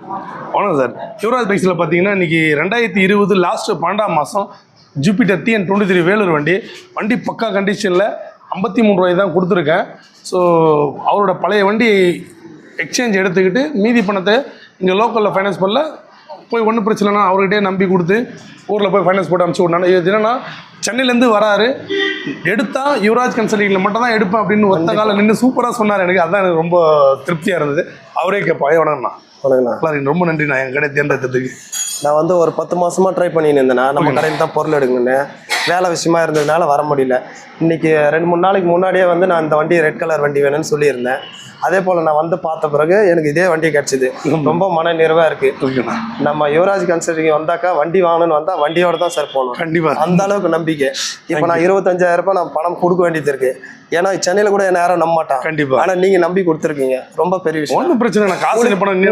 வணக்கம் சார். யுவராஜ் பைக்ஸில் பார்த்தீங்கன்னா இன்றைக்கி 2020 லாஸ்ட்டு 12ஆம் மாதம் ஜூபிட்டர் TN23 வேலூர் வண்டி பக்கா கண்டிஷனில் 53 ரூபாய் தான் கொடுத்துருக்கேன். ஸோ அவரோட பழைய வண்டி எக்ஸ்சேஞ்ச் எடுத்துக்கிட்டு மீதி பணத்தை இங்கே லோக்கலில் ஃபைனான்ஸ் பண்ணல போய் ஒன்றும் பிரச்சனை இல்லைனா அவர்கிட்டே நம்பி கொடுத்து ஊரில் போய் ஃபைனான்ஸ் போட்டு அனுப்பிச்சி விட்னாங்க. இது என்னென்னா சென்னையிலேருந்து வராரு, எடுத்தால் யுவராஜ் கன்சல்டிங்கில் மட்டும் தான் எடுப்பேன் அப்படின்னு ஒத்த காலம் நின்று சூப்பராக சொன்னார். எனக்கு அதுதான் எனக்கு ரொம்ப திருப்தியாக இருந்தது. அவரே கேட்பான் வணக்கம்ண்ணா. வணக்கண்ணா. ரொம்ப நன்றிண்ணா என் கடை தேர்ந்தெடுத்ததுக்கு. நான் வந்து ஒரு 10 மாதமாக ட்ரை பண்ணின்னு இருந்தேண்ணா. நம்ம கடையில் தான் பொருள் எடுக்கணுன்னு வேலை விஷயமா இருந்ததுனால வர முடியல. இன்றைக்கி 2-3 நாளைக்கு முன்னாடியே வந்து நான் இந்த வண்டி ரெட் கலர் வண்டி வேணும்னு சொல்லியிருந்தேன். அதே போல் நான் வந்து பார்த்த பிறகு எனக்கு இதே வண்டி கிடச்சிது. ரொம்ப மன நிறைவாக இருக்குது. நம்ம யுவராஜ் கன்சல்டிங் வந்தாக்கா வண்டி வாங்கணும்னு வந்தால் வண்டியோடு தான் சார் போகணும். கண்டிப்பாக அந்த அளவுக்கு நம்பிக்கை. இப்போ நான் 25,000 ரூபாய் நான் பணம் கொடுக்க வேண்டியது இருக்குது. ஏன்னா சென்னையில் கூட என்ன யாரும் நம்ப மாட்டான். கண்டிப்பாக. ஆனால் நீங்கள் நம்பி கொடுத்துருக்கீங்க, ரொம்ப பெரிய விஷயம். ஒன்றும் பிரச்சனை. நான் காசு பணம்